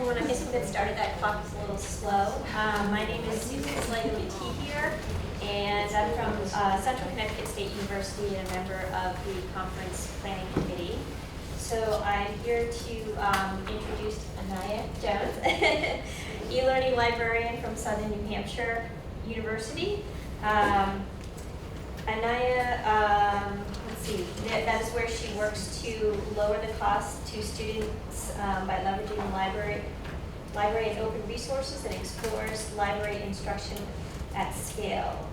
everyone. I'm guessing that started that clock is a little slow. My name is Susan Slater-McTee here, and I'm from Central Connecticut State University and a member of the Conference Planning Committee. So I'm here to introduce Anaya Jones, e-learning librarian from Southern New Hampshire University. Anaya, let's see, that is where she works to lower the cost to students by leveraging the library and open resources, and explores library instruction at scale.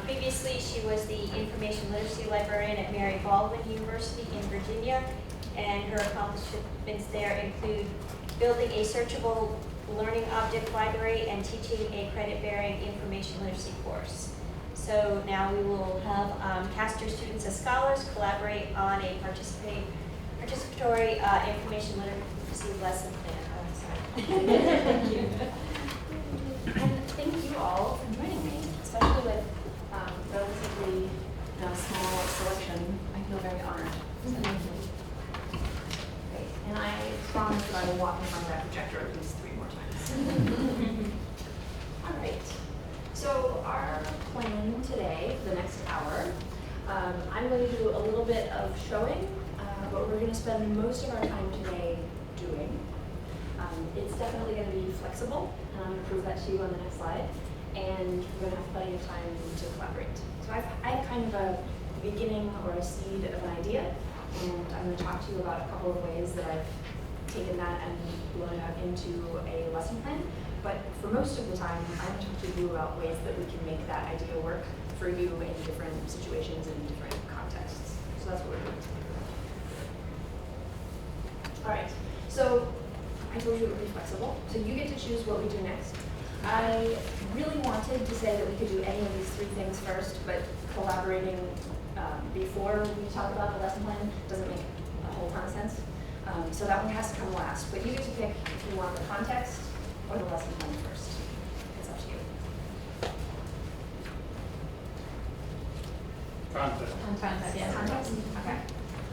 Previously, she was the information literacy librarian at Mary Baldwin University in Virginia, and her accomplishments there include building a searchable learning object library and teaching a credit-bearing information literacy course. So now we will have cast your students as scholars collaborate on a participatory information literacy lesson plan. Oh, sorry. Thank you. And thank you all for joining me, especially with relatively small selection. I feel very honored. So thank you. Great. And I promise that I will walk in front of that projector at least 3 more times. All right. So our plan today, for the next hour, I'm going to do a little bit of showing, but we're going to spend most of our time today doing. It's definitely going to be flexible, and I'm going to prove that to you on the next slide, and we're going to have plenty of time to collaborate. So I have kind of a beginning or a seed of an idea, and I'm going to talk to you about a couple of ways that I've taken that and blown it out into a lesson plan. But for most of the time, I'm going to talk to you about ways that we can make that idea work for you in different situations and different contexts. So that's what we're doing today. All right, so I told you it would be flexible. So you get to choose what we do next. I really wanted to say that we could do any of these 3 things first, but collaborating before we talk about the lesson plan doesn't make a whole ton of sense. So that one has to come last. But you get to pick if you want the context or the lesson plan first. It's up to you. Context. Context, yes. Context? Okay.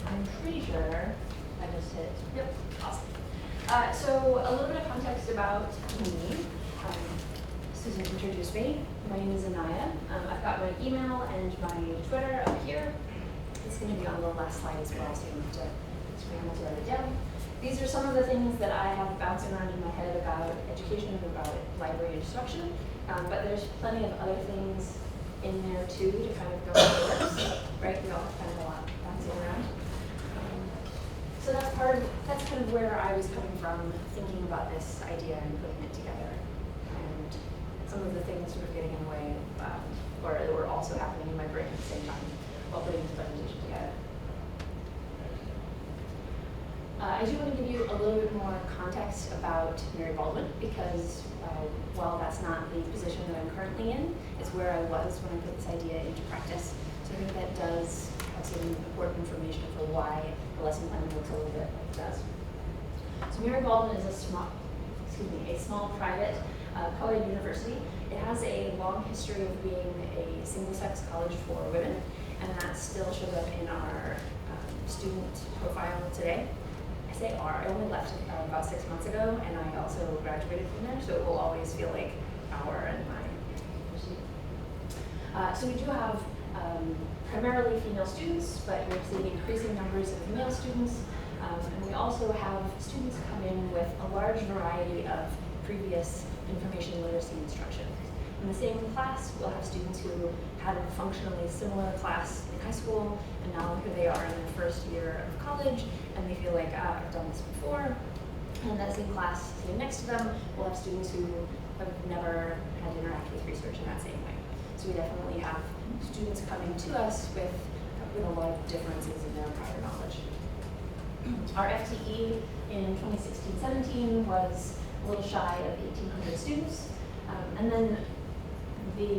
I'm pretty sure I just hit. Yep. Awesome. So a little bit of context about me. Susan introduced me. My name is Anaya. I've got my email and my Twitter up here. It's going to be on the last slide as well, so you have to scramble to write it down. These are some of the things that I have bouncing around in my head about education and about library instruction, but there's plenty of other things in there too to kind of go into this, right? We all have kind of a lot bouncing around. So that's kind of where I was coming from, thinking about this idea and putting it together. And some of the things sort of getting in the way, or that were also happening in my brain at the same time while putting this presentation together. I do want to give you a little bit more context about Mary Baldwin, because while that's not the position that I'm currently in, it's where I was when I put this idea into practice. So I think that does have some important information for why the lesson plan looks a little bit like it does. So Mary Baldwin is a small private co-ed university. It has a long history of being a single-sex college for women, and that still shows up in our student profile today. I say I only left about 6 months ago, and I also graduated from there, so it will always feel like our and my university. So we do have primarily female students, but we're seeing increasing numbers of male students, and we also have students come in with a large variety of previous information literacy instruction. In the same class, we'll have students who had a functionally similar class in high school, and now here they are in their first year of college, and they feel like, I've done this before. And in that same class sitting next to them, we'll have students who have never had to interact with research in that same way. So we definitely have students coming to us with a lot of differences in their prior knowledge. Our FTE in 2016-17 was a little shy of 1,800 students, and then I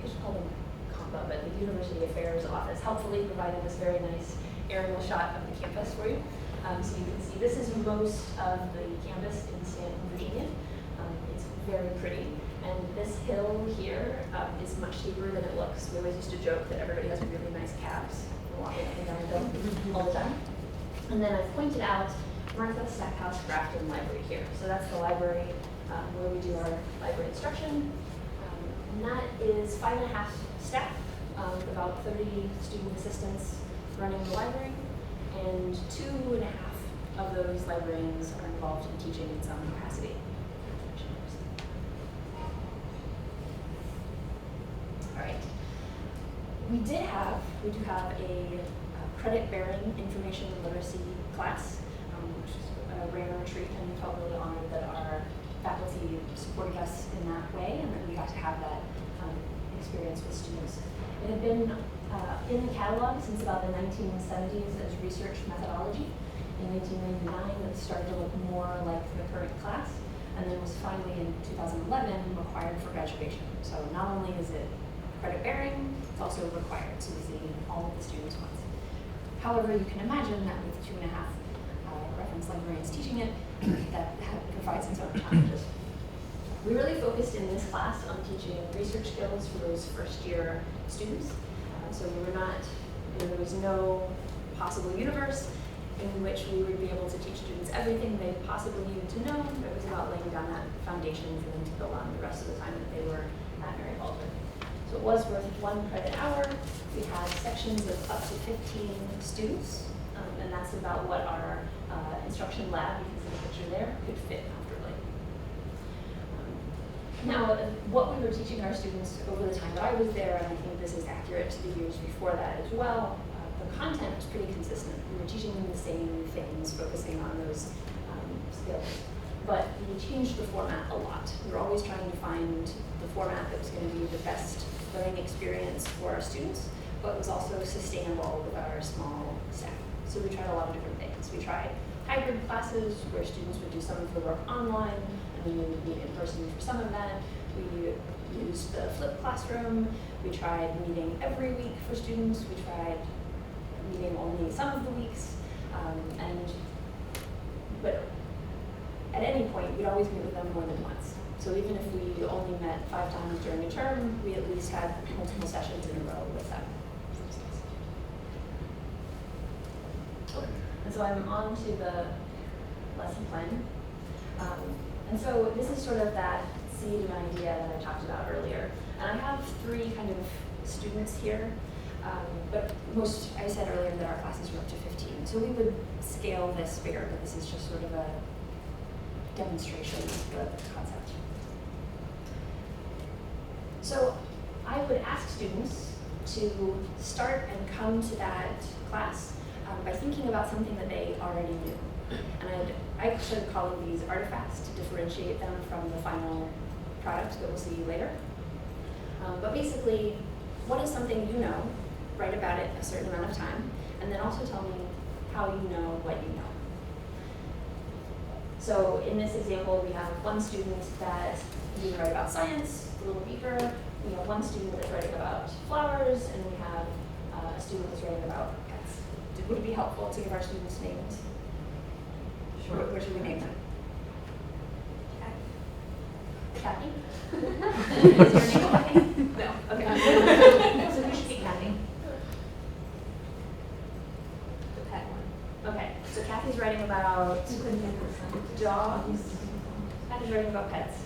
should call them COMPA, but the University Affairs Office helpfully provided this very nice aerial shot of the campus for you. So you can see this is most of the campus in Stanton, Virginia. It's very pretty. And this hill here is much steeper than it looks. We always used to joke that everybody has really nice calves walking down the hill all the time. And then I've pointed out Martha Stackhouse Grafton Library here. So that's the library where we do our library instruction. And that is 5.5 staff, with about 30 student assistants running the library. And 2.5 of those librarians are involved in teaching in some capacity. All right. We do have a credit-bearing information literacy class, which is a rare treat, and we felt really honored that our faculty supported us in that way, and that we got to have that experience with students. It had been in the catalog since about the 1970s as research methodology. In 1999, it started to look more like the current class, and then was finally in 2011 required for graduation. So not only is it credit-bearing, it's also required, so we see all of the students once. However, you can imagine that with 2.5 reference librarians teaching it, that provides its own challenges. We really focused in this class on teaching research skills for those first-year students. So we were not, there was no possible universe in which we would be able to teach students everything they possibly needed to know. It was about laying down that foundation for them to build on the rest of the time that they were at Mary Baldwin. So it was worth 1 credit hour. We had sections of up to 15 students, and that's about what our instruction lab, you can see the picture there, could fit comfortably. Now, what we were teaching our students over the time that I was there, and I think this is accurate to the years before that as well, the content was pretty consistent. We were teaching them the same things, focusing on those skills. But we changed the format a lot. We were always trying to find the format that was going to be the best learning experience for our students, but was also sustainable with our small staff. So we tried a lot of different things. We tried hybrid classes where students would do some of the work online, and then we would meet in person for some of that. We used the flipped classroom. We tried meeting every week for students. We tried meeting only some of the weeks. But at any point, we'd always meet with them more than once. So even if we only met 5 times during a term, we at least had multiple sessions in a row with them. And so I'm on to the lesson plan. And so this is sort of that seed of an idea that I talked about earlier. And I have 3 kind of students here. But I said earlier that our classes were up to 15. So we would scale this bigger, but this is just sort of a demonstration of the concept. So I would ask students to start and come to that class by thinking about something that they already knew. And I started calling these artifacts to differentiate them from the final product that we'll see later. But basically, what is something you know? Write about it a certain amount of time, and then also tell me how you know what you know. So in this example, we have one student that is write about science, a little deeper. We have one student that's writing about flowers, and we have a student that's writing about pets. Would it be helpful to give our students names? Sure. What should we name them? Kathy? Is your name Kathy? No. Okay. So who should be Kathy? The pet one. Okay. So Kathy's writing about dogs. Kathy's writing about pets.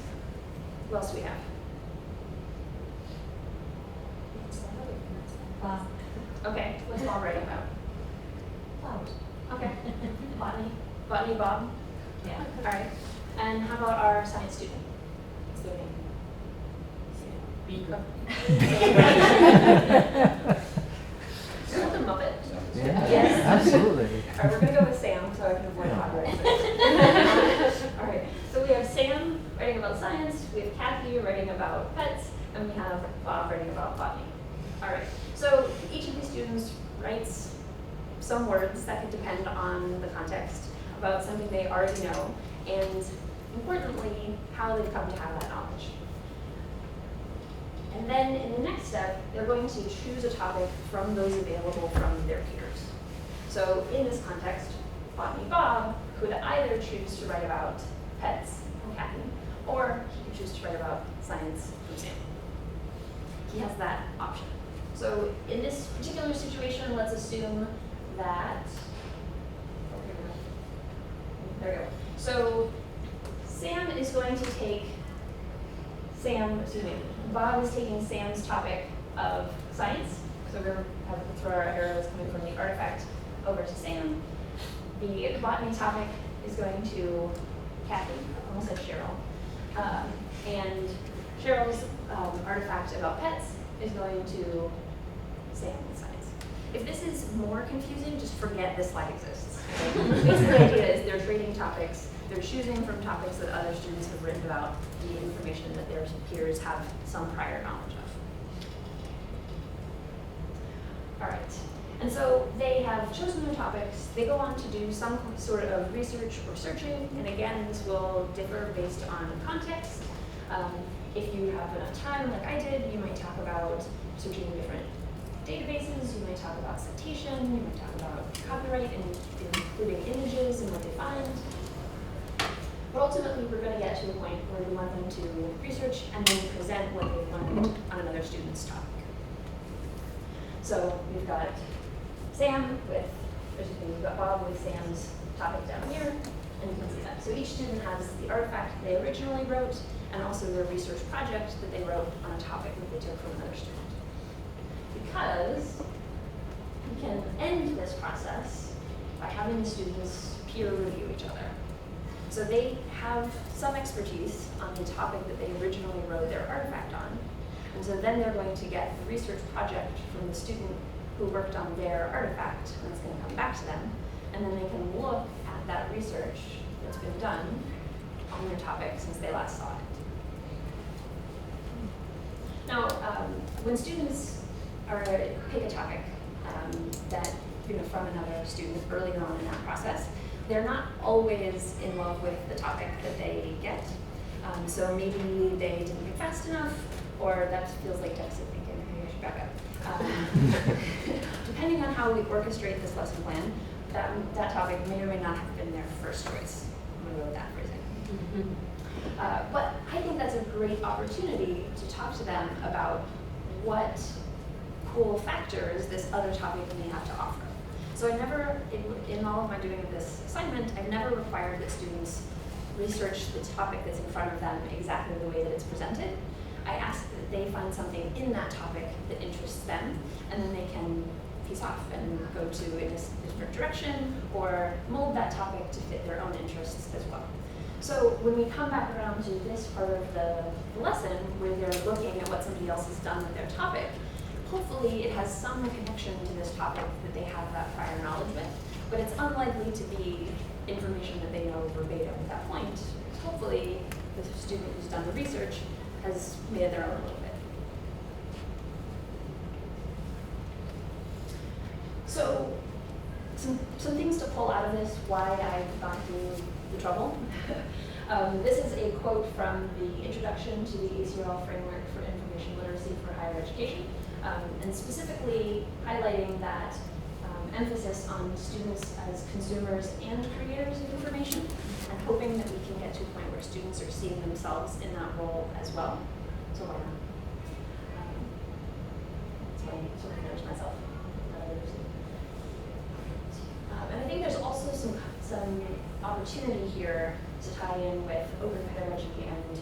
Who else do we have? Bob. Okay. What's Bob writing about? Flowers. Okay. Botany. Botany, Bob. Yeah. All right. And how about our science student? What's their name? Beaker. Isn't the Muppet? Yeah, Yes. absolutely. All right, we're going to go with Sam so I can avoid copyright. All right, so we have Sam writing about science, we have Kathy writing about pets, and we have Bob writing about botany. All right, so each of these students writes some words that could depend on the context about something they already know, and importantly, how they've come to have that knowledge. And then in the next step, they're going to choose a topic from those available from their peers. So in this context, Botany Bob could either choose to write about pets from Kathy, or he could choose to write about science from Sam. He has that option. So in this particular situation, let's assume that there we go. So Sam is going to take Bob is taking Sam's topic of science. So that's where our arrow is coming from, the artifact over to Sam. The botany topic is going to Kathy, almost said Cheryl. And Cheryl's artifact about pets is going to Sam in science. If this is more confusing, just forget this slide exists. Okay? Basically, the idea is they're trading topics. They're choosing from topics that other students have written about, the information that their peers have some prior knowledge of. All right. And so they have chosen their topics. They go on to do some sort of research or searching. And again, this will differ based on context. If you have enough time, like I did, you might talk about searching in different databases. You might talk about citation. You might talk about copyright, and including images and what they find. But ultimately, we're going to get to a point where we want them to research and then present what they've learned on another student's topic. So we've got we've got Bob with Sam's topic down here, and you can see that. So each student has the artifact they originally wrote, and also their research project that they wrote on a topic that they took from another student. Because we can end this process by having the students peer review each other. So they have some expertise on the topic that they originally wrote their artifact on. And so then they're going to get the research project from the student who worked on their artifact, and it's going to come back to them. And then they can look at that research that's been done on their topic since they last saw it. Now, when students pick a topic that from another student earlier on in that process, they're not always in love with the topic that they get. So maybe they didn't get fast enough, or that feels like deficit thinking. Maybe I should back up. Depending on how we orchestrate this lesson plan, that topic may or may not have been their first choice. I'm going to go with that phrasing. But I think that's a great opportunity to talk to them about what cool factors this other topic may have to offer. So I never, in all of my doing of this assignment, I've never required that students research the topic that's in front of them exactly the way that it's presented. I ask that they find something in that topic that interests them, and then they can piece off and go to in a different direction, or mold that topic to fit their own interests as well. So when we come back around to this part of the lesson, where they're looking at what somebody else has done with their topic, hopefully it has some connection to this topic that they have that prior knowledge with, but it's unlikely to be information that they know verbatim at that point. Hopefully the student who's done the research has made it their own a little bit. So some things to pull out of this, why I've gone through the trouble. This is a quote from the Introduction to the ACRL Framework for Information Literacy for Higher Education, and specifically highlighting that emphasis on students as consumers and creators of information, and hoping that we can get to a point where students are seeing themselves in that role as well. So why not? That's why I sort of nourish myself. And I think there's also some opportunity here to tie in with open pedagogy and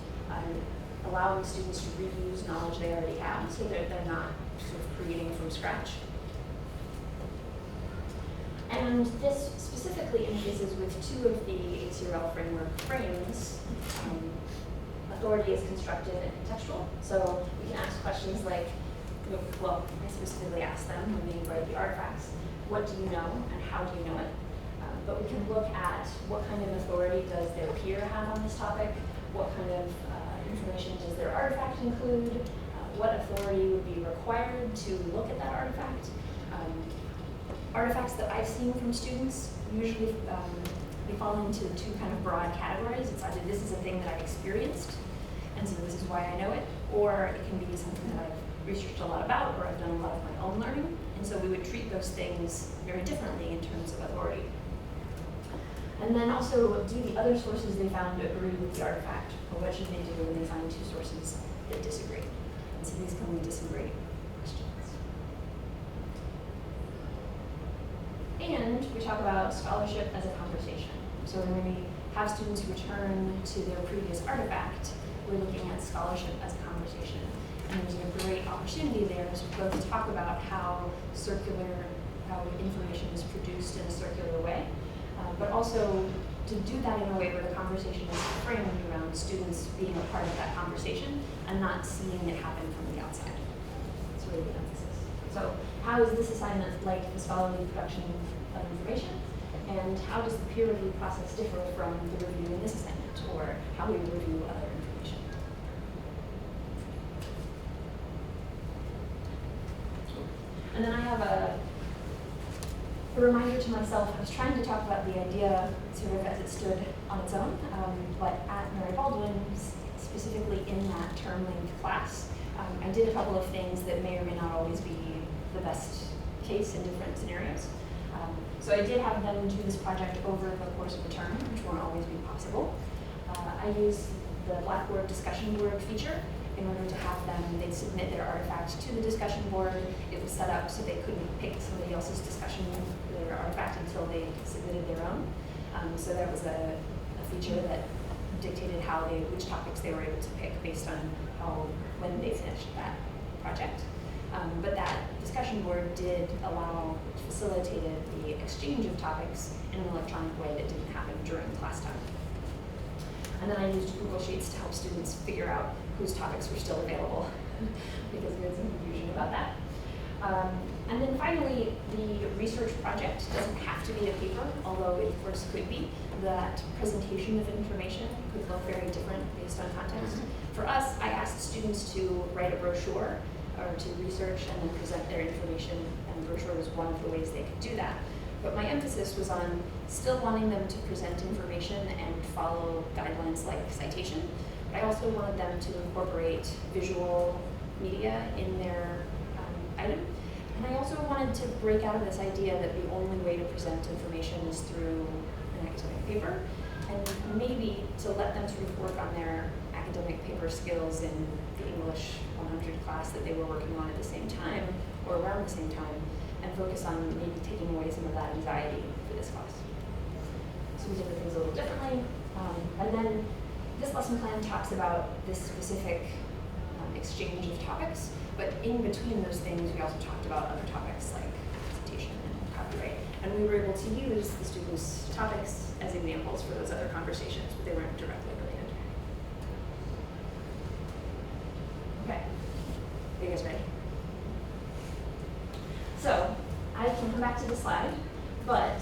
allowing students to reuse knowledge they already have, so they're not sort of creating from scratch. And this specifically interfaces with two of the ACRL framework frames. Authority is constructive and contextual. So we can ask questions like, well, I specifically ask them when they write the artifacts, what do you know and how do you know it? But we can look at what kind of authority does their peer have on this topic, what kind of information does their artifact include, what authority would be required to look at that artifact. Artifacts that I've seen from students usually they fall into two kind of broad categories. It's either this is a thing that I've experienced, and so this is why I know it, or it can be something that I've researched a lot about, or I've done a lot of my own learning, and so we would treat those things very differently in terms of authority. And then also, do the other sources they found agree with the artifact, or what should they do when they find two sources that disagree? And so these can be disagree questions. And we talk about scholarship as a conversation. So when we have students return to their previous artifact, we're looking at scholarship as a conversation. And there's a great opportunity there to both talk about how information is produced in a circular way, but also to do that in a way where the conversation is framed around students being a part of that conversation and not seeing it happen from the outside. That's really the emphasis. So how is this assignment like the scholarly production of information? And how does the peer review process differ from the review in this assignment, or how we review other information? And then I have a reminder to myself. I was trying to talk about the idea sort of as it stood on its own, but at Mary Baldwin, specifically in that term length class, I did a couple of things that may or may not always be the best case in different scenarios. So I did have them do this project over the course of the term, which won't always be possible. I used the Blackboard discussion board feature in order to have them, they'd submit their artifact to the discussion board. It was set up so they couldn't pick somebody else's discussion, their artifact, until they submitted their own. So that was a feature that dictated which topics they were able to pick based on when they finished that project. But that discussion board facilitated the exchange of topics in an electronic way that didn't happen during class time. And then I used Google Sheets to help students figure out whose topics were still available because we had some confusion about that. And then finally, the research project doesn't have to be a paper, although it of course could be. That presentation of information could look very different based on context. For us, I asked students to write a brochure or to research and then present their information, and the brochure was one of the ways they could do that. But my emphasis was on still wanting them to present information and follow guidelines like citation, but I also wanted them to incorporate visual media in their item. And I also wanted to break out of this idea that the only way to present information is through an academic paper, and maybe to let them sort of work on their academic paper skills in the English 100 class that they were working on at the same time, or around the same time, and focus on maybe taking away some of that anxiety for this class. So we did the things a little differently. And then this lesson plan talks about this specific exchange of topics, but in between those things, we also talked about other topics like presentation and copyright. And we were able to use the students' topics as examples for those other conversations, but they weren't directly related. Okay, are you guys ready? So I can come back to the slide, but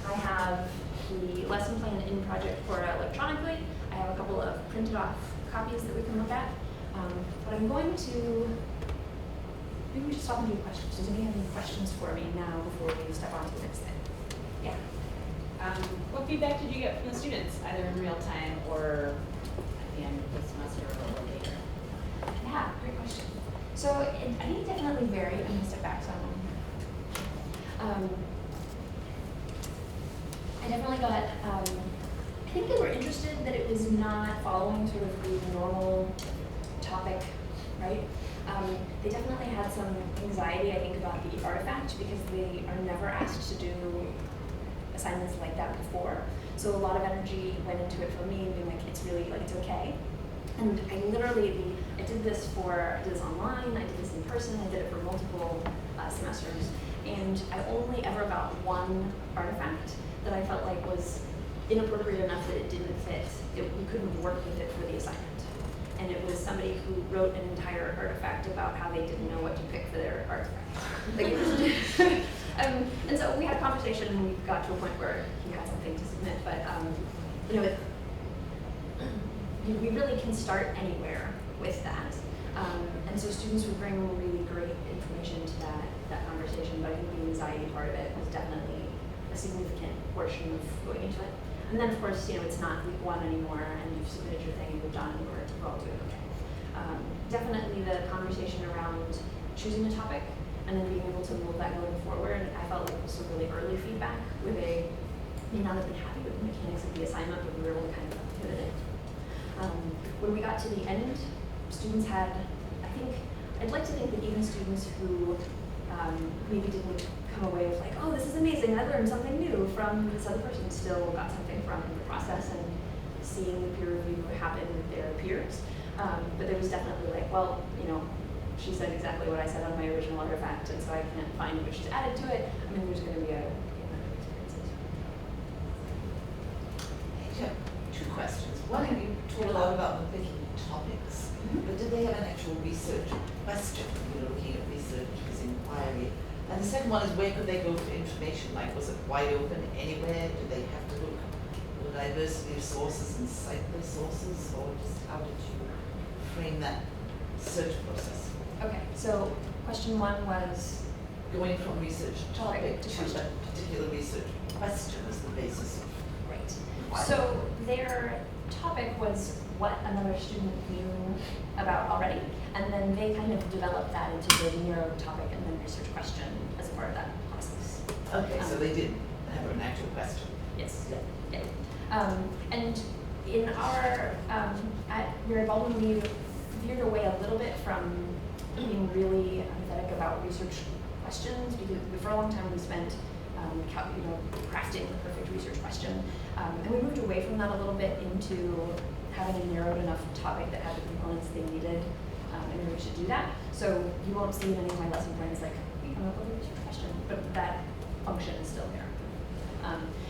I have the lesson plan in Project Cora electronically. I have a couple of printed off copies that we can look at. But I'm going to, maybe we should stop and do questions. Does anybody have any questions for me now before we step on to the next thing? Yeah. What feedback did you get from the students, either in real time or at the end of the semester or later? Yeah, great question. So I think it definitely varied. I'm going to step back so I definitely got, I think they were interested that it was not following sort of the normal topic, right? They definitely had some anxiety, I think, about the artifact because they are never asked to do assignments like that before. So a lot of energy went into it for me and being like, it's really, like, it's okay. And I did this online, I did this in person, I did it for multiple semesters. And I only ever got one artifact that I felt like was inappropriate enough that it didn't fit. You couldn't work with it for the assignment. And it was somebody who wrote an entire artifact about how they didn't know what to pick for their artifact. And so we had a conversation and we got to a point where he had something to submit, but we really can start anywhere with that. And so students would bring really great information to that conversation, but I think the anxiety part of it was definitely a significant portion of going into it. And then, of course, it's not week one anymore, and you've submitted your thing and you're done, and we're all doing okay. Definitely the conversation around choosing a topic and then being able to move that going forward, I felt like it was some really early feedback where they may not have been happy with the mechanics of the assignment, but we were able to kind of pivot it. When we got to the end, students had, I'd like to think that even students who maybe didn't come away with like, oh, this is amazing, I learned something new from this other person, still got something from the process and seeing the peer review happen with their peers. But there was definitely like, well, you know, she said exactly what I said on my original artifact, and so I can't find which to add to it. I mean, there's going to be a experiences. I have two questions. One, you talked a lot about them picking topics, but did they have an actual research question? You were looking at research as inquiry. And the second one is, where could they go for information? Like, was it wide open anywhere? Did they have to look for the diversity of sources and cite those sources? Or just how did you frame that search process? Okay, so question one was, Going from research topic Right, to to question. a particular research question as the basis of right. inquiry. So their topic was what another student knew about already, and then they kind of developed that into the narrow topic and then research question as a part of that process. Okay, so they did have an actual question. Yes. Yeah. And in our, at Mary Baldwin, we veered away a little bit from being really empathetic about research questions, because for a long time we spent crafting the perfect research question. And we moved away from that a little bit into having a narrowed enough topic that had the components they needed in order to do that. So you won't see in any of my lesson plans like, we come up with a research question, but that function is still there.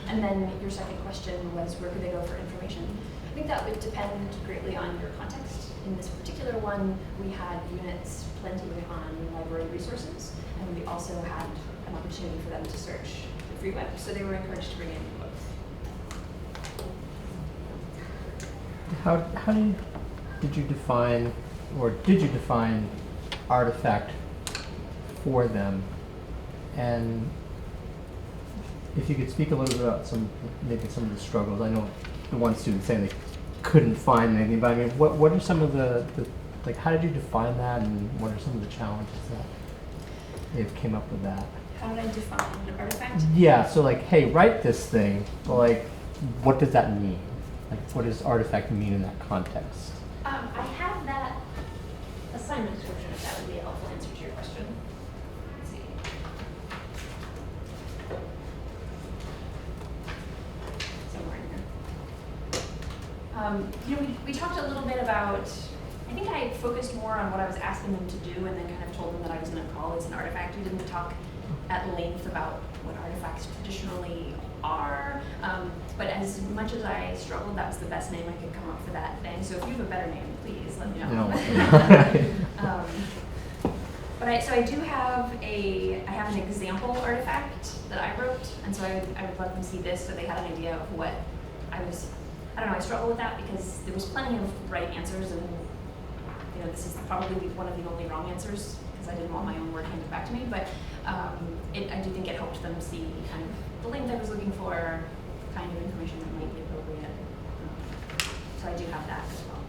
And then your second question was, where could they go for information? I think that would depend greatly on your context. In this particular one, we had units plenty on library resources, and we also had an opportunity for them to search the free web, so they were encouraged to bring in both. How did you define, or did you define artifact for them? And if you could speak a little bit about maybe some of the struggles. I know the one student saying they couldn't find anything, but I mean, what are some of the like, how did you define that, and what are some of the challenges that they've came up with that? How did I define an artifact? Yeah, so like, hey, write this thing, but like, what does that mean? Like, what does artifact mean in that context? I have that assignment description, if that would be a helpful answer to your question. Let's see. Somewhere in here. We talked a little bit about, I think I focused more on what I was asking them to do and then kind of told them that I was going to call this an artifact. We didn't talk at length about what artifacts traditionally are, but as much as I struggled, that was the best name I could come up for that thing. So if you have a better name, please let me know. But I do have I have an example artifact that I wrote, and so I would let them see this so they had an idea of what I was. I don't know, I struggle with that because there was plenty of right answers, and you know, this is probably one of the only wrong answers because I didn't want my own work handed back to me, but I do think it helped them see kind of the length I was looking for, kind of information that might be appropriate. So I do have that as well.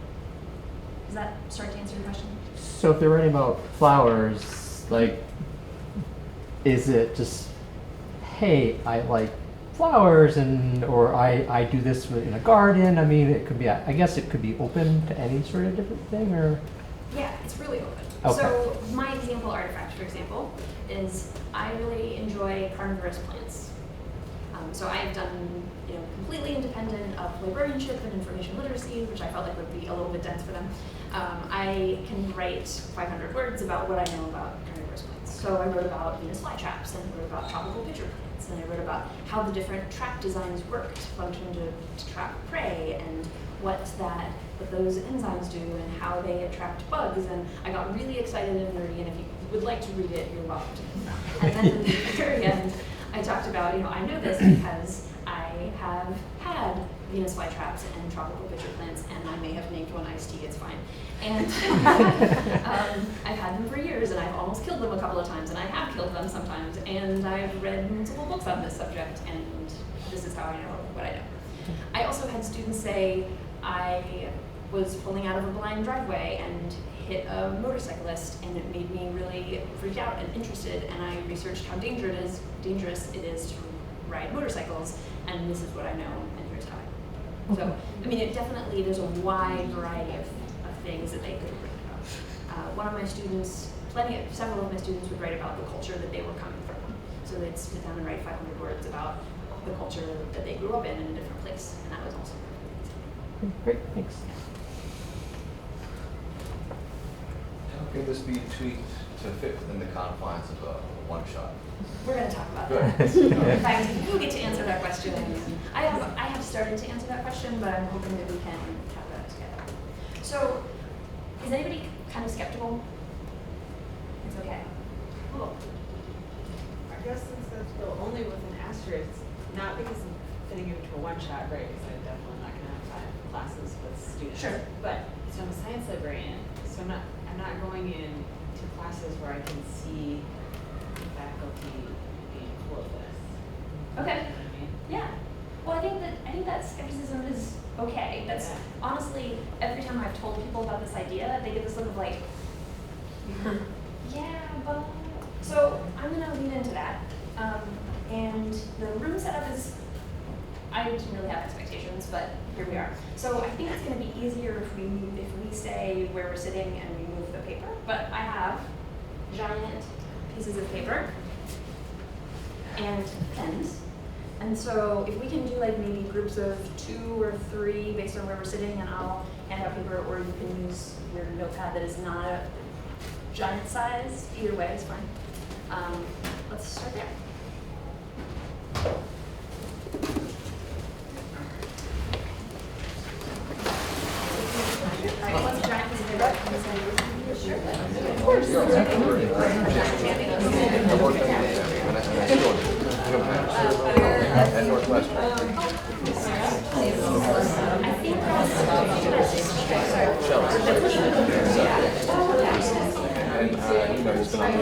Does that start to answer your question? So if they're writing about flowers, like, is it just, hey, I like flowers, or I do this in a garden? I mean, it could be, I guess it could be open to any sort of different thing, or? Yeah, it's really open. Okay. So my example artifact, for example, is I really enjoy carnivorous plants. So I've done, completely independent of librarianship and information literacy, which I felt like would be a little bit dense for them. I can write 500 words about what I know about carnivorous plants. So I wrote about Venus flytraps, and I wrote about tropical pitcher plants, and I wrote about how the different trap designs worked, function to trap prey, and what those enzymes do, and how they attract bugs. And I got really excited and nerdy, and if you would like to read it, you're welcome to. And then at the very end, I talked about, I know this because I have had Venus flytraps and tropical pitcher plants, and I may have named one iced tea, it's fine. And I've had them for years, and I've almost killed them a couple of times, and I have killed them sometimes, and I've read multiple books on this subject, and this is how I know what I know. I also had students say I was pulling out of a blind driveway and hit a motorcyclist, and it made me really freaked out and interested, and I researched how dangerous it is to ride motorcycles, and this is what I know, and here's how I know. So, I mean, it definitely, there's a wide variety of things that they could write about. One of my students, several of my students would write about the culture that they were coming from. So they'd sit down and write 500 words about the culture that they grew up in a different place, and that was also Great, thanks. How can this be tweaked to fit within the confines of a one-shot? We're going to talk about Good. that. In fact, you get to answer that question. I have started to answer that question, but I'm hoping that we can have that together. So, is anybody kind of skeptical? It's okay. Well, I guess since that's still only with an asterisk, not because I'm fitting it into a one-shot, right, because I'm definitely not gonna have 5 classes with students. Sure. But, so I'm a science librarian, so I'm not going in to classes where I can see the faculty being cool with this. Okay. You know what I mean? Yeah. Well, I think that skepticism is okay. That's Yeah. honestly, every time I've told people about this idea, they get this look of like, yeah, but. So I'm gonna lean into that. And the room setup is, I didn't really have expectations, but here we are. So I think it's gonna be easier if we stay where we're sitting and we move the paper. But I have giant pieces of paper and pens. And so if we can do like maybe groups of 2 or 3 based on where we're sitting, and I'll hand out paper, or you can use your notepad that is not a giant size. Either way is fine. Let's start there. All right, what's a giant piece of paper? Sure. Of course. I worked and I still do. At Northwestern. I think that's Shells. And, you know, he's been on the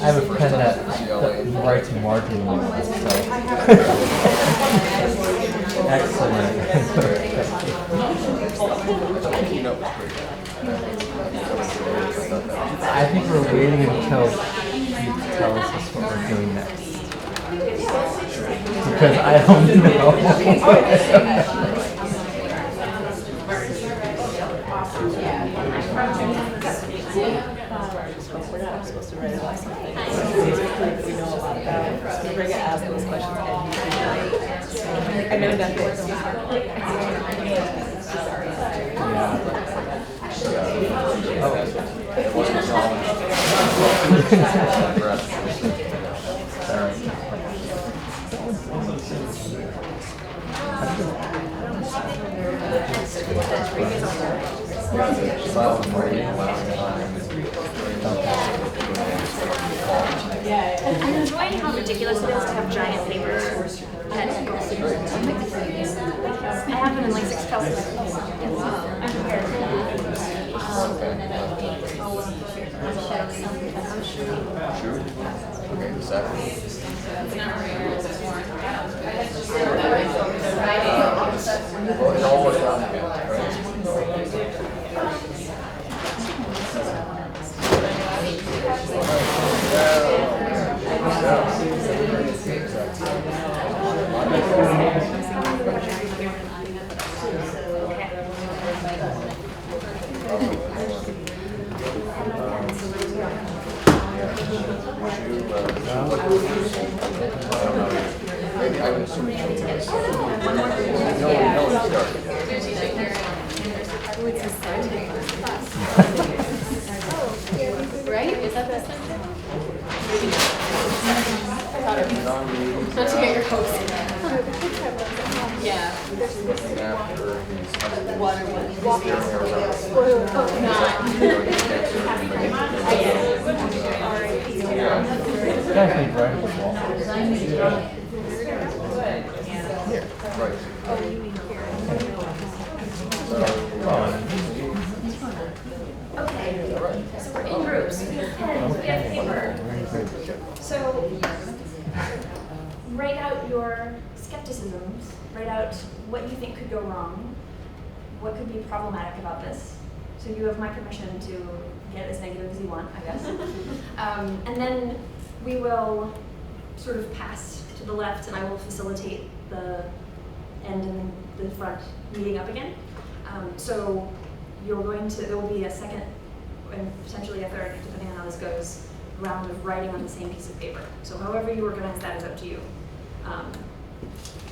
I have a pen that writes margin lines, so. Excellent. You know, it's great. I think we're waiting until you tell us what we're doing next. Because I don't know. We're not supposed to write about something. It's clear that we know a lot about it. So we're gonna ask those questions. I know that. It wasn't I'm enjoying how ridiculous it is to have giant paper. I have them in like 6 colors. I'm prepared. Okay, the second. Well, it all worked out again, right? Maybe I would assume you chose this. No one started yet. Right? Is that the center? Not to get your hopes in. Yeah. After he's Water Guys need writing wall. Here, right. Okay, so we're in groups. We have pens, we have paper. So write out your skepticisms, write out what you think could go wrong, what could be problematic about this. So you have my permission to get as negative as you want, I guess. And then we will sort of pass to the left, and I will facilitate the end in the front meeting up again. So there will be a second and potentially a third, depending on how this goes, round of writing on the same piece of paper. So however you organize that is up to you.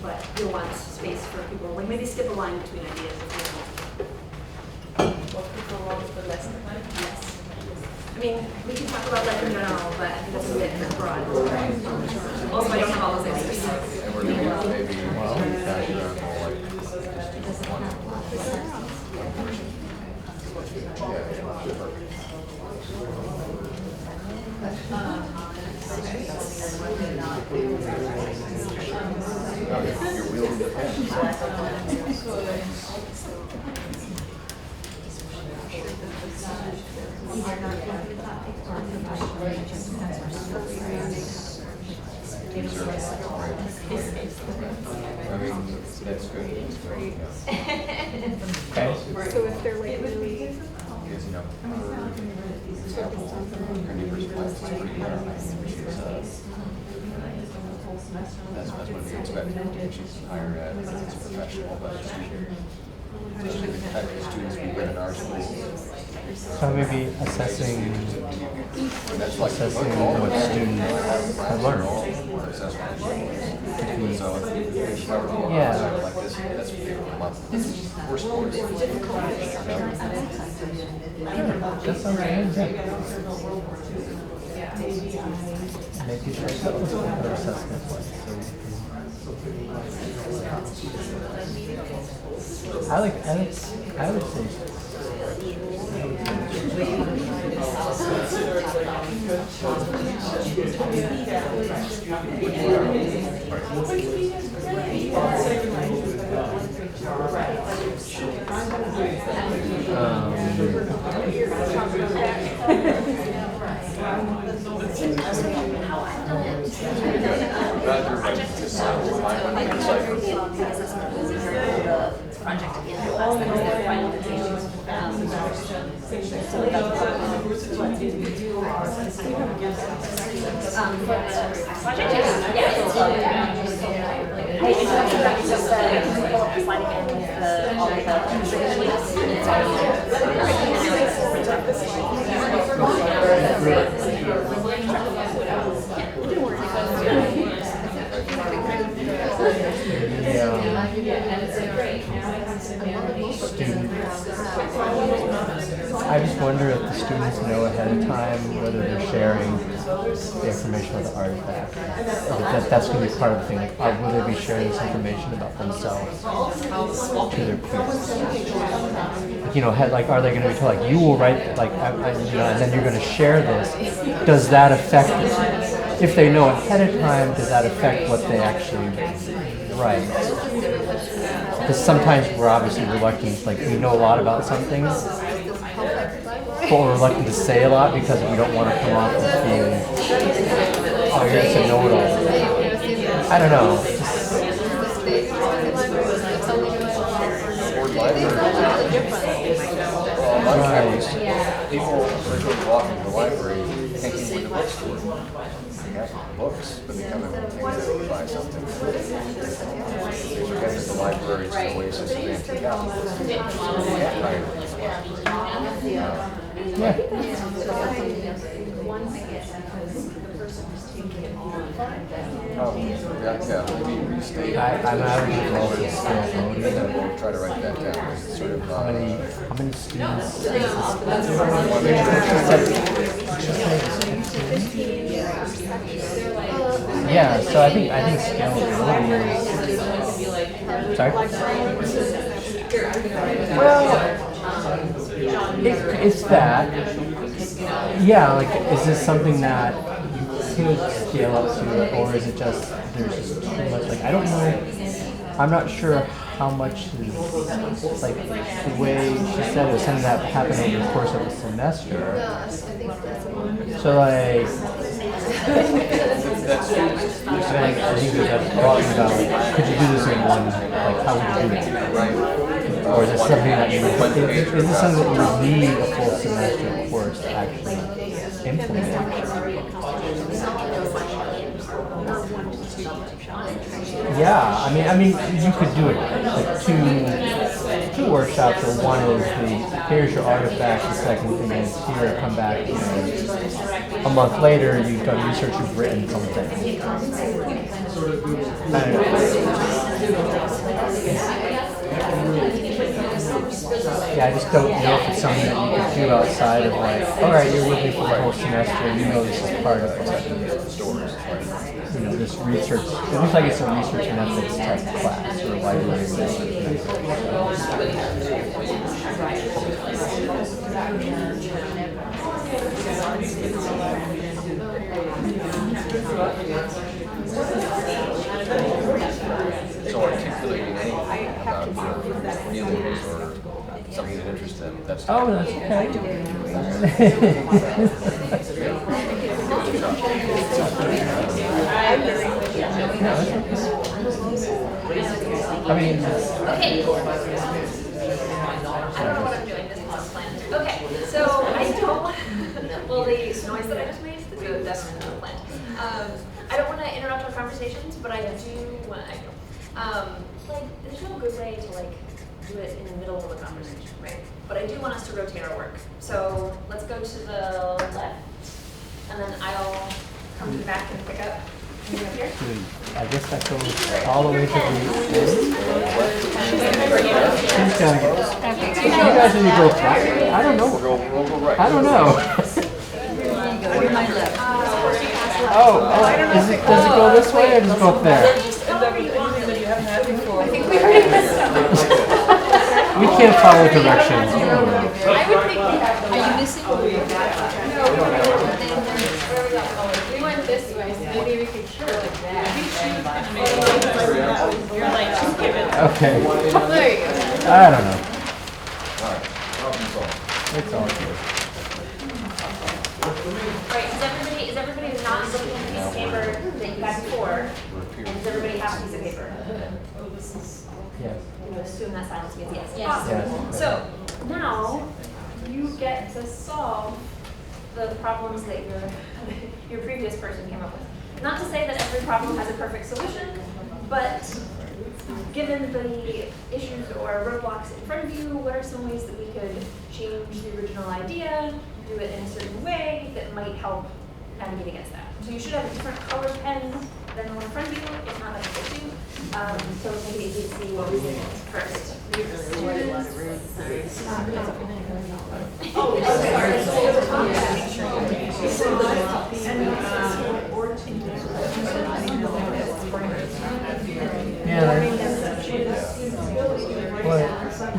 But you'll want space for people, like maybe skip a line between ideas if you want. What could go wrong with the lesson plan? Yes. I mean, we can talk about that in general, but I think that's a bit broad. Also, I don't have all those ideas. And we're gonna use maybe Well, your wheels in the I mean, that's good. okay. So if they're like really, Because, you know, for example, our neighbor's class is pretty narrow. That's what we expect. She's higher ed, it's professional, but especially the type of students we get in our schools. So maybe assessing That's like what students have learned. So if Yeah. like this, that's what they come up with. We're sports. That sounds good. Maybe there's another assessment point. I would say. Project again. Last thing is their final presentations. Project, yeah. I just sliding in all the I just wonder if the students know ahead of time whether they're sharing the information about the artifact. That's going to be part of the thing. Like, will they be sharing this information about themselves to their peers? Like, you know, are they going to be told, like, you will write, like, you know, and then you're going to share this? Does that affect, if they know ahead of time, does that affect what they actually write? Because sometimes we're obviously reluctant, like, we know a lot about some things, but we're reluctant to say a lot because we don't want to come off as being, oh, you're just a know-it-all. I don't know. Right. People are walking to the library thinking with the bookstore. They have books, but they come in and think that they buy something. They forget that the library is the oasis of antique apples. Yeah. Maybe restate. I'm averaging lower than still voting. We'll try to write that down. It's sort of, How many students? Yeah, so I think scalability is. Sorry. Well, it's that. Yeah, like, is this something that you could scale up to, or is it just there's just too much? Like, I don't know. I'm not sure how much is, like, the way she said it was something that happened over the course of a semester. So, like, I think that's talking about, like, could you do this in one, like, how would you do it? Or is this something that you would, is this something that you would need a full semester course to actually implement? Yeah, I mean, you could do it like two workshops. Or one is here's your artifact. The second thing is here, come back. You know, a month later, you've done research, you've written something. I don't know. Yeah, I just don't know if it's something that you could do outside of like, all right, you're with me for the whole semester, you know this is part of like, you know, this research. It looks like it's a research methods type class or library research methods. So articulating anything about your feelings or something that interests them, that's Oh, that's okay. I mean, Okay. I don't know what I'm doing. This is not planned. Okay, so I don't. Well, the noise that I just made, that's not planned. I don't want to interrupt our conversations, but I do want to. Like, there's no good way to like do it in the middle of a conversation, right? But I do want us to rotate our work. So let's go to the left, and then I'll come to the back and pick up. Up here. I guess that goes all the way to the end. She's gotta go. You guys need to go back. I don't know. We'll go right. I don't know. Oh, does it go this way or does it go up there? We can't follow directions. I would think we have. Are you missing? No. We went this way, so maybe we could turn like that. You're like, just give it. Okay. There you go. I don't know. Alright, problem solved. It's all good. Right, is everybody not looking at the piece of paper that you had before? And does everybody have a piece of paper? Yes. I'm going to assume that silence means yes. Yes. Awesome. Yes. So now you get to solve the problems that your previous person came up with. Not to say that every problem has a perfect solution, but given the issues or roadblocks in front of you, what are some ways that we could change the original idea, do it in a certain way that might help navigate against that? So you should have a different colored pen than the one in front of you, if not I could do. So maybe you can see what we did first.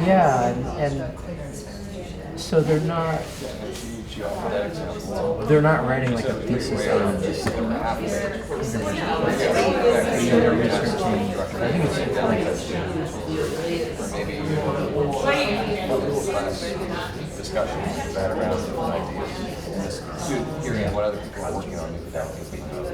Yeah, and so they're not writing like a thesis on this. They're researching. I think it's like discussion, background, ideas, hearing what other people are working on without thinking about it.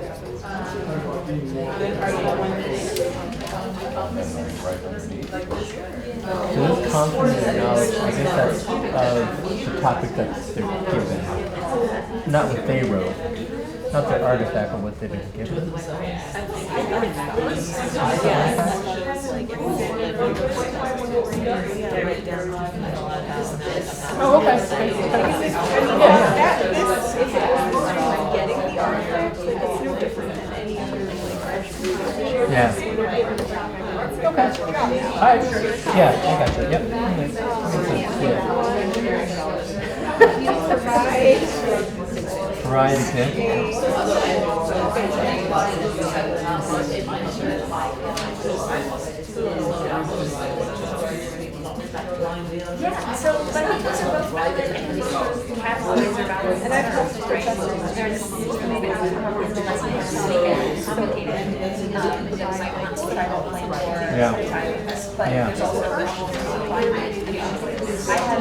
So this confidence and knowledge, I guess that's the topic that they're given, not what they wrote, not their artifact, but what they've been given. Oh, okay. Yeah. Okay. All right. Yeah, I got you. Yep. Provide examples. Yeah, so but I think those are both valid and those categories are valid. And I've talked to professors, there's maybe not come up with the lesson that's complicated, the cycles that I don't plan for sometimes, but there's also I had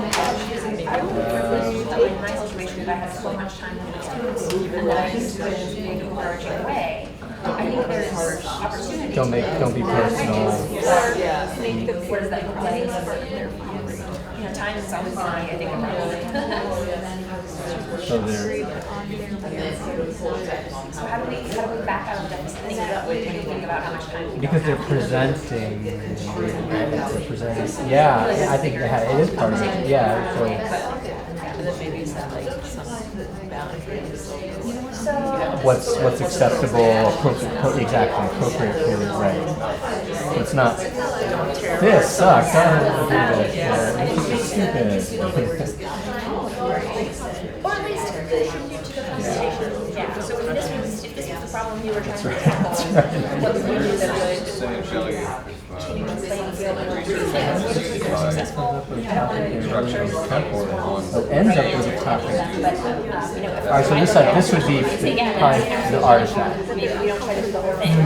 in my situation that I had so much time with the students and that I used to do it in a big encouraging way. I think there's opportunity. Don't be personal. Where does that look like? You know, time is always money, I think, about it. So they're, So how do we back out of that thing when you think about how much time? because they're presenting, they're presenting, yeah, I think it is part of it, yeah, so. And then maybe set like some boundaries. What's acceptable, appropriate, exactly, appropriate food, right. So it's not, this sucks, I don't want to do this, this is stupid. Or at least contribute to the conversation. Yeah, so if this was the problem you were trying to tackle, what would we do that would Saying Shelley, change the playing field or successful? So it ends up with a topic. Alright, so this would be probably the artifact. Maybe we don't try to do the whole thing.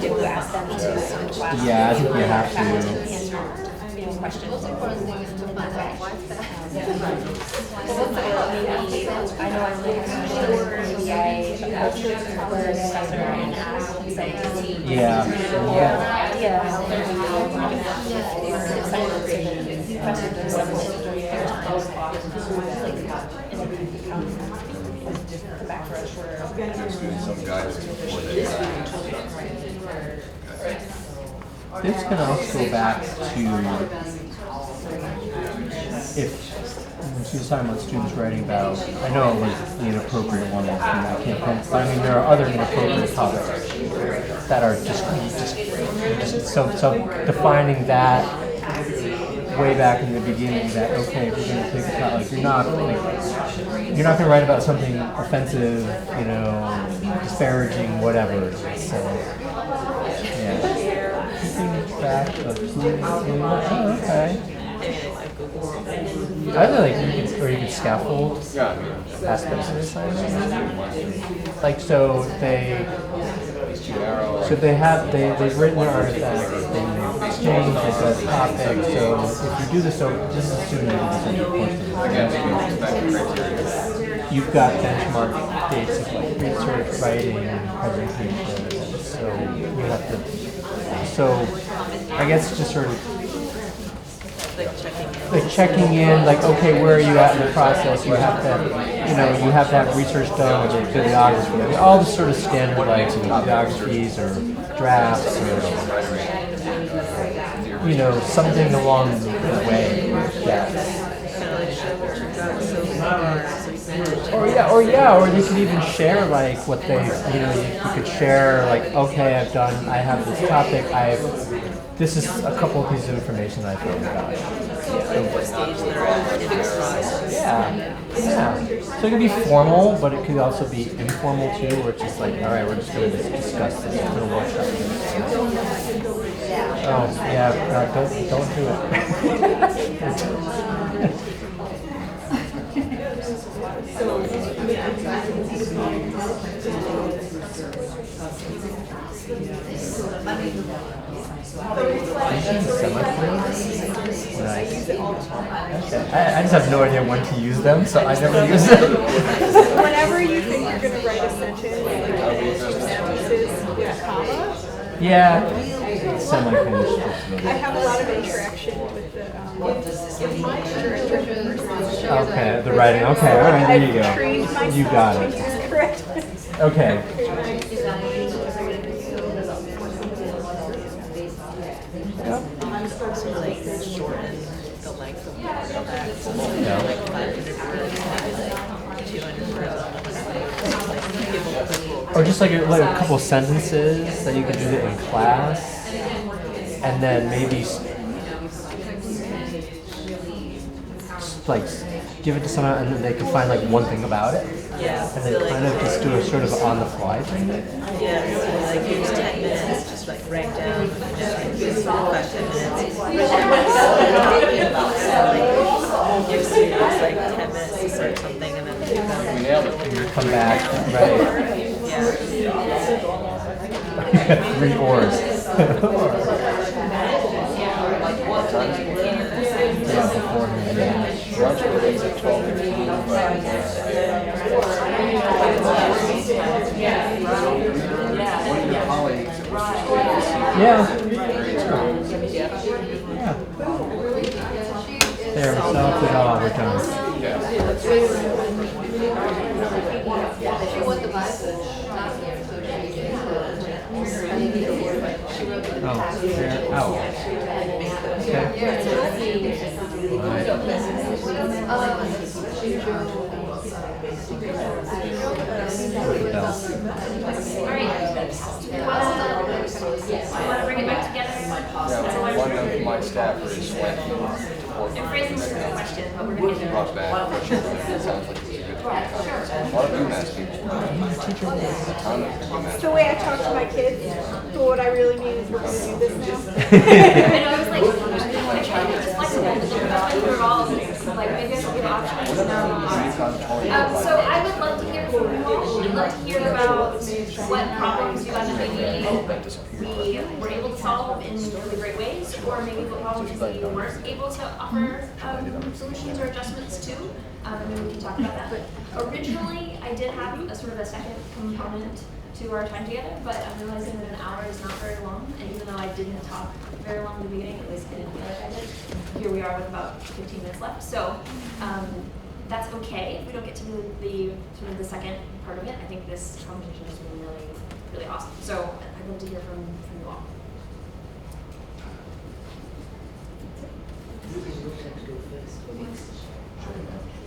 You ask them to switch Yeah, I think you have to. answer questions. Maybe, I know I'm maybe I approach the professor and ask, say, Yeah. idea, how can we come back for a shorter. just doing some guidance before they This can also go back to if when she was talking about students writing about, I know it was the inappropriate one, I can't think, but I mean there are other inappropriate topics that are just so defining that way back in the beginning that okay, if you're going to take a topic, like you're not going to write about something offensive, you know, disparaging, whatever. So yeah. Back of food. Oh, okay. Either like you could scaffold aspects of the assignment. Like so they've written an artifact, then they've exchanged it as a topic. So if you do this, so this is assuming you do this over the course. You've got benchmark dates of like research, writing, presentations. So you have to. So I guess just sort of like checking in, like okay, where are you at in the process? You have to, you have to have research done with bibliography. I mean, all the sort of standard like bibliographies or drafts or something along the way. Or they could even share like what they, you could share like, okay, I have this topic, this is a couple of pieces of information that I found about it. What stage they're at in the process. Yeah. So it could be formal, but it could also be informal too, where it's just like, all right, we're just going to discuss this, we're going to workshop this. Oh, yeah, don't do it. Nice. Okay. I just have no idea when to use them, so I never use them. Whenever you think you're going to write a sentence, like sentences with comma, Yeah. Semi-finished. I have a lot of interaction with the Okay, the writing. Okay, all right, there you go. trained myself You got to it. use correctly. Okay. So like shorten the length of the artifact. Yeah. Like 500 Or just like a couple sentences that you could do it in class, and then maybe like give it to someone, and then they can find like one thing about it, Yeah. and then kind of just do a sort of on the fly thing. Yeah, so like use 10 minutes, just like write down, 5, 10 minutes. Give students like 10 minutes to start something and then give them. And you come back, right? Yeah. 3 oars. Yeah, beforehand. Yeah. Lunch meetings at 12:15. One of your colleagues that was just waiting to see Yeah. Yeah. There, myself, we're done. Yeah. She won the Bible last year, so she Want to bring it back together? Yeah, one of my staffers went to work. I'm phrasing this as a question, but we're going to get Brought back questions, and it sounds like it's a good conference. A lot of UMass students were there. A ton of UMass. The way I talk to my kids, but what I really mean is we're gonna do this now. I know, I was like, I tried to be flexible, but the best way we were all, like, maybe I should give options. So I would love to hear from you all. I'd love to hear about what problems you guys maybe we were able to solve in really great ways, or maybe what problems we weren't able to offer solutions or adjustments to. And then we can talk about that. But originally, I did have a sort of a second component to our time together, but I'm realizing that an hour is not very long, and even though I didn't talk very long in the beginning, at least I didn't feel like I did, here we are with about 15 minutes left. So that's okay if we don't get to the sort of the second part of it. I think this conversation has been really, really awesome. So I'd love to hear from you all.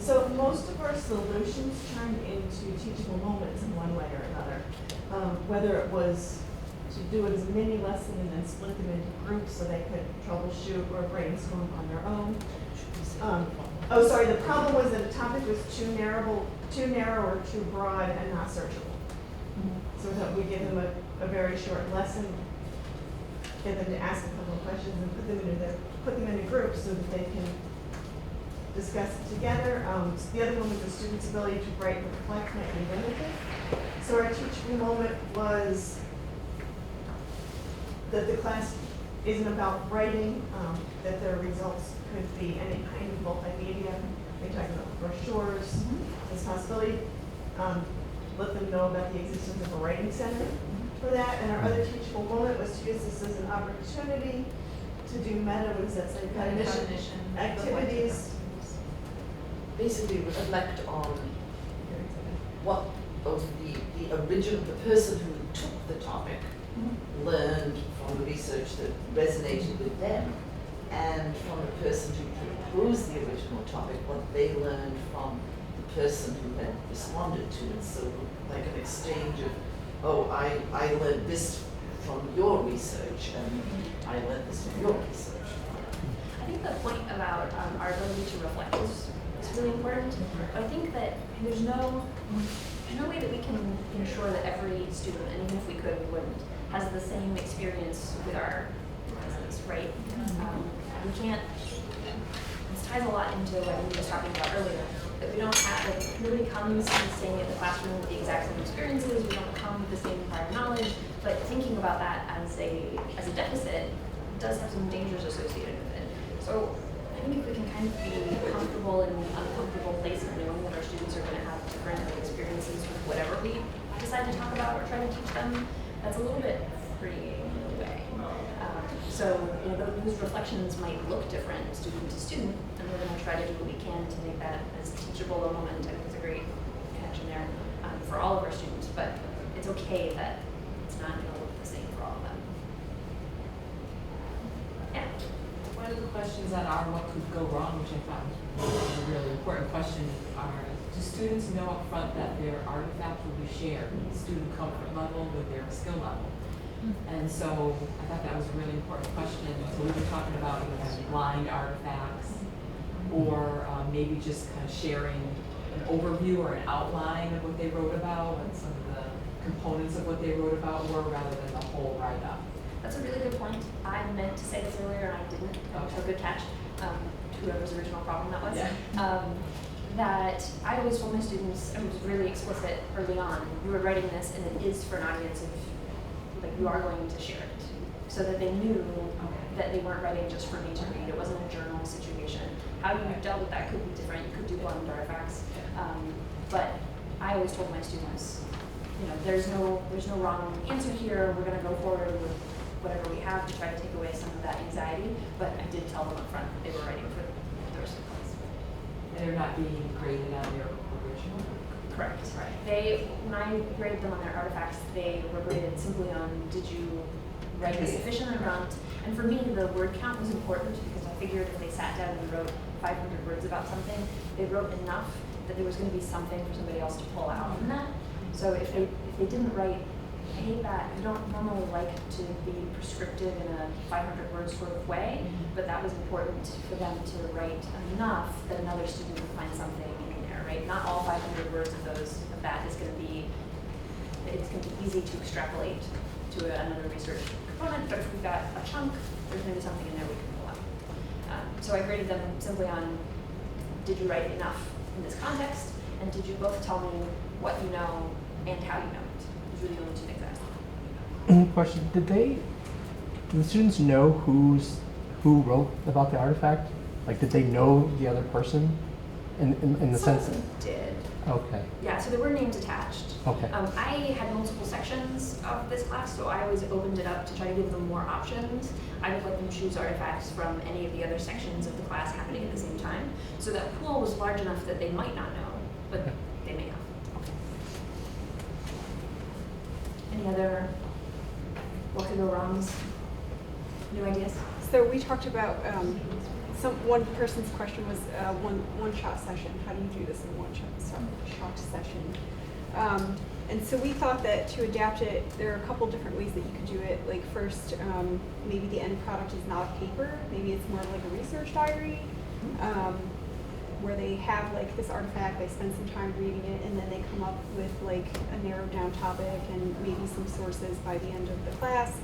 So most of our solutions turned into teachable moments in one way or another. Whether it was to do it as a mini lesson and then split them into groups so they could troubleshoot or brainstorm on their own. The problem was that a topic was too narrow or too broad and not searchable. So that we give them a very short lesson, get them to ask a couple of questions and put them into groups so that they can discuss it together. The other one was the student's ability to write and reflect might be limited. So our teachable moment was that the class isn't about writing, that their results could be any kind of multimedia. They talk about brochures, this possibility. Let them know about the existence of a writing center for that. And our other teachable moment was to use this as an opportunity to do meta, what is that, say, cognition activities. Basically reflect on what both the person who took the topic learned from the research that resonated with them, and from the person who proposed the original topic, what they learned from the person who had responded to it. So like an exchange of, I learned this from your research, and I learned this from your research. I think the point about our ability to reflect is really important. But I think that there's no way that we can ensure that every student, and even if we could, we wouldn't, has the same experience with our classes, right? We can't. This ties a lot into what we were just talking about earlier. That we don't have, like, nobody comes and staying in the classroom with the exact same experiences. We don't come with the same prior knowledge. But thinking about that as a deficit does have some dangers associated with it. So I think if we can kind of be comfortable in an uncomfortable place of knowing that our students are going to have different experiences with whatever we decide to talk about or try to teach them, that's a little bit freeing in a way. So those reflections might look different student to student, and we're going to try to do what we can to make that as teachable a moment. I think it's a great connection there for all of our students, but it's okay that it's not going to look the same for all of them. Yeah. One of the questions that are what could go wrong, which I found was a really important question, are do students know up front that their artifact will be shared, student comfort level with their skill level? And so I thought that was a really important question. So we were talking about having blind artifacts, or maybe just kind of sharing an overview or an outline of what they wrote about and some of the components of what they wrote about were, rather than the whole write-up. That's a really good point. I meant to say this earlier and I didn't. So good catch. Whoever's original problem that was. Yeah. That I always told my students, I was really explicit early on, you were writing this and it is for an audience of, like, you are going to share it. So that they knew that they weren't writing just for me to read. It wasn't a journal situation. How you dealt with that could be different. You could do blind artifacts. But I always told my students, there's no wrong answer here. We're going to go forward with whatever we have to try to take away some of that anxiety. But I did tell them up front that they were writing for the rest of the class. they're not being graded on their original? Correct. When I graded them on their artifacts, they were graded simply on, did you write a sufficient amount? And for me, the word count was important because I figured if they sat down and wrote 500 words about something, they wrote enough that there was going to be something for somebody else to pull out from that. So if they didn't write, I hate that. I don't normally like to be prescriptive in a 500 word sort of way, but that was important for them to write enough that another student would find something in there, right? Not all 500 words of that is going to be, it's going to be easy to extrapolate to another research component, but if we've got a chunk, there's going to be something in there we can pull out. So I graded them simply on, did you write enough in this context, and did you both tell me what you know and how you know it? Those were the only two things I asked. Question: do the students know who wrote about the artifact? Like, did they know the other person? In the sense Some of them did. Okay. Yeah, so there were names attached. Okay. I had multiple sections of this class, so I always opened it up to try to give them more options. I would let them choose artifacts from any of the other sections of the class happening at the same time. So that pool was large enough that they might not know, but they may have. Any other what could go wrongs? New ideas? So we talked about, one person's question was one shot session. How do you do this in one shot session? And so we thought that to adapt it, there are a couple different ways that you could do it. Like first, maybe the end product is not a paper. Maybe it's more like a research diary, where they have like this artifact, they spend some time reading it, and then they come up with like a narrowed down topic and maybe some sources by the end of the class.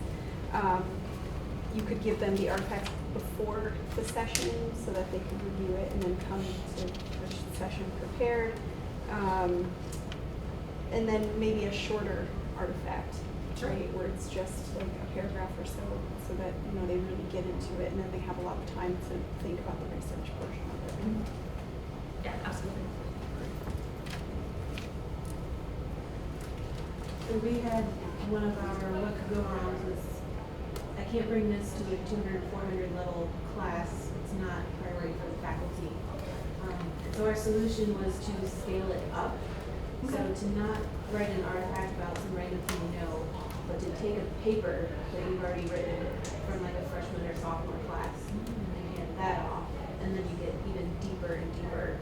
You could give them the artifact before the session so that they could review it and then come to the session prepared. And then maybe a shorter artifact, right, where it's just like a paragraph or so that they really get into it, and then they have a lot of time to think about the research portion of it. Yeah, absolutely. So we had one of our what could go wrong was, I can't bring this to a 200, 400 level class. It's not priority for the faculty. So our solution was to scale it up. So to not write an artifact about some random thing you know, but to take a paper that you've already written from like a freshman or sophomore class and hand that off. And then you get even deeper and deeper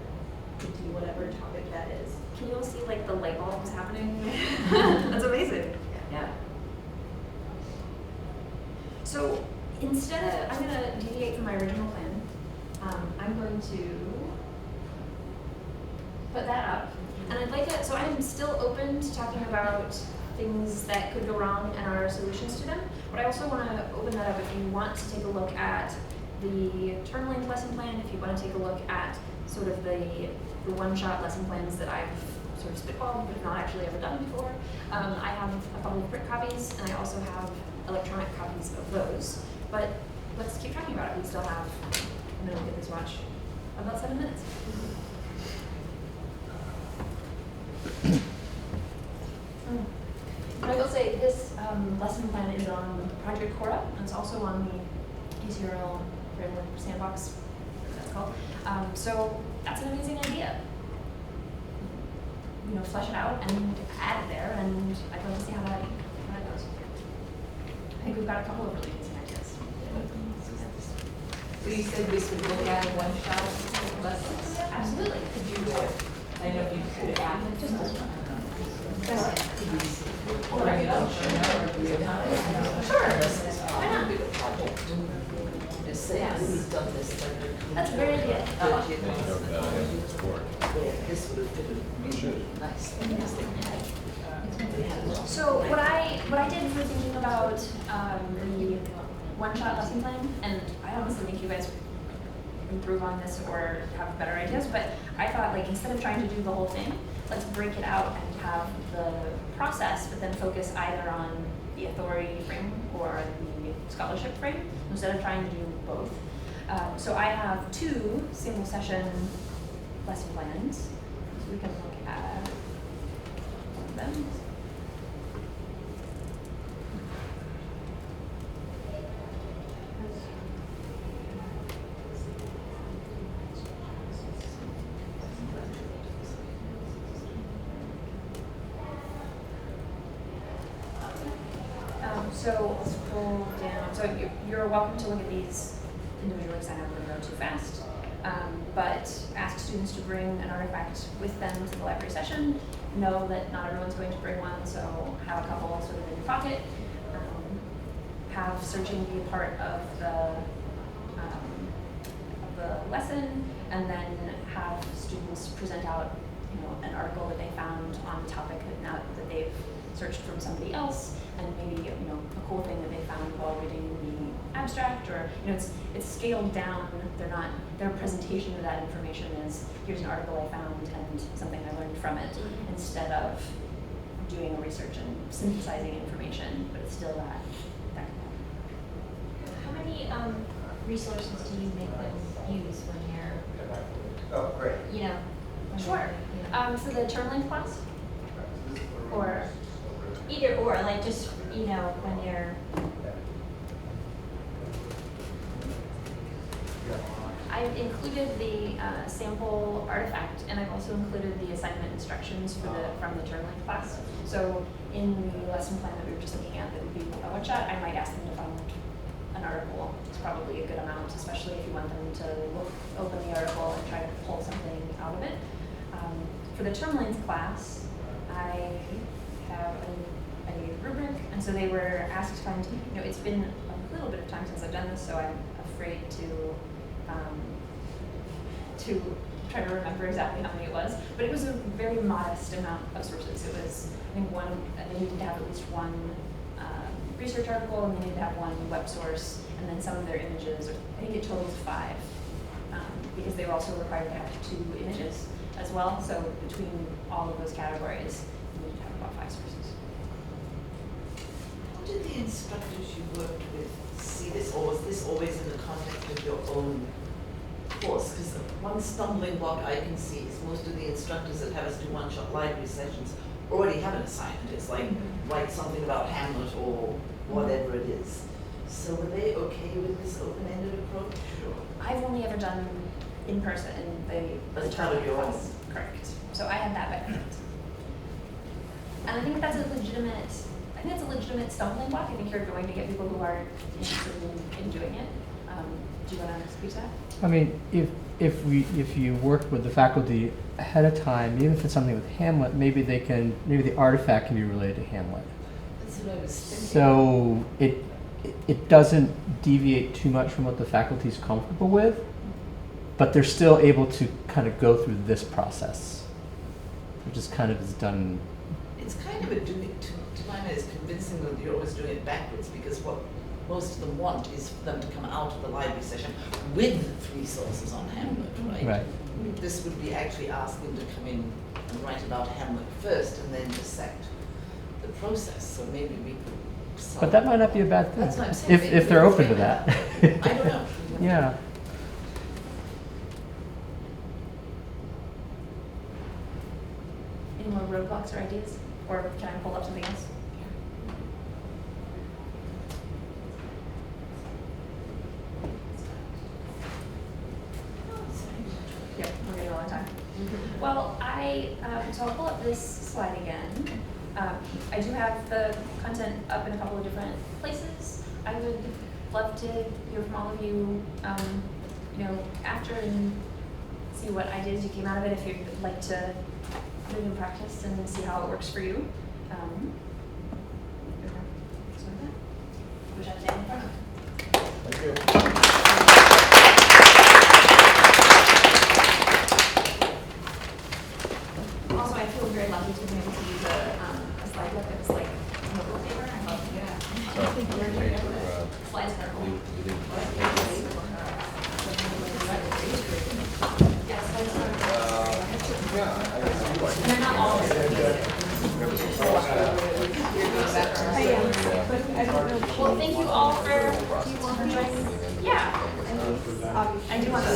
into whatever topic that is. Can you all see like the light bulbs happening? That's amazing. Yeah. So instead of, I'm going to deviate from my original plan. I'm going to put that up. And I'd like to, so I'm still open to talking about things that could go wrong and our solutions to them. But I also want to open that up if you want to take a look at the term length lesson plan, if you want to take a look at sort of the one-shot lesson plans that I've sort of spitballed but not actually ever done before. I have a couple of print copies, and I also have electronic copies of those. But let's keep talking about it. We still have, I'm going to look at this watch, about 7 minutes. But I will say this lesson plan is on Project Cora, and it's also on the ECRL framework sandbox, whatever that's called. So that's an amazing idea. Flesh it out and add it there, and I'd love to see how that goes. I think we've got a couple of really amazing ideas. So you said we could look at one-shot lessons? Absolutely. Could you, I know if you could add just this one. Bring it up, or do we have time? Sure. Why not? Just say, who's done this? That's a great idea. This would have been really nice. So what I did for thinking about the one-shot lesson plan, and I honestly think you guys improve on this or have better ideas, but I thought like instead of trying to do the whole thing, let's break it out and have the process, but then focus either on the authority frame or the scholarship frame, instead of trying to do both. So I have 2 single session lesson plans, so we can look at one of them. So I'll scroll down. So you're welcome to look at these individually because I know I'm going to go too fast. But ask students to bring an artifact with them to the library session. Know that not everyone's going to bring one, so have a couple sort of in your pocket. Have searching be a part of the lesson, and then have students present out, an article that they found on a topic that they've searched from somebody else, and maybe a cool thing that they found while reading the abstract, or it's scaled down. Their presentation of that information is, here's an article I found and something I learned from it, instead of doing a research and synthesizing information, but it's still that component. How many resources do you make them use when you're, Oh, great. Sure. For the term length class? Or either or, like just, when you're, I've included the sample artifact, and I've also included the assignment instructions from the term length class. So in the lesson plan that we were just looking at, that would be a one shot, I might ask them to find an article. It's probably a good amount, especially if you want them to open the article and try to pull something out of it. For the term length class, I have a rubric, and so they were asked to find, it's been a little bit of time since I've done this, so I'm afraid to try to remember exactly how many it was, but it was a very modest amount of sources. It was, I think, they needed to have at least one research article, and they needed to have one web source, and then some of their images, I think it totaled 5, because they were also required to have 2 images as well, so between all of those categories, you need to have about 5 sources. How did the instructors you worked with see this, or was this always in the context of your own course? Because one stumbling block I can see is most of the instructors that have us do one-shot library sessions already have an assignment. It's like, write something about Hamlet or whatever it is. So were they okay with this open-ended approach? Or? I've only ever done in person, As part of your own. Correct. So I had that background. And I think that's a legitimate stumbling block. I think you're going to get people who are interested in doing it. Do you want to speak to that? I mean, if you work with the faculty ahead of time, even if it's something with Hamlet, maybe the artifact can be related to Hamlet. That's what I was thinking. So it doesn't deviate too much from what the faculty is comfortable with, but they're still able to kind of go through this process, which is kind of is done. It's kind of to my mind, it's convincing that you're always doing it backwards, because what most of them want is for them to come out of the library session with resources on Hamlet, right? Right. This would be actually asking them to come in and write about Hamlet first and then dissect the process. So maybe we could solve. But that might not be a bad thing. That's what I'm saying. If they're open to that. I don't know. Yeah. Any more roadblocks or ideas? Or can I pull up something else? Yep, we're gonna go a long time. Well, so I'll pull up this slide again. I do have the content up in a couple of different places. I would love to hear from all of you, after and see what ideas you came out of it, if you'd like to put it in practice and see how it works for you. So with that, wish I was down in front. Thank you. Also, I feel very lucky to be able to use a slide deck that was like notebook paper. I love So, okay, to, slides are cool. Yeah, slides are and they're not all the Well, thank you all for joining. Yeah. I do want to.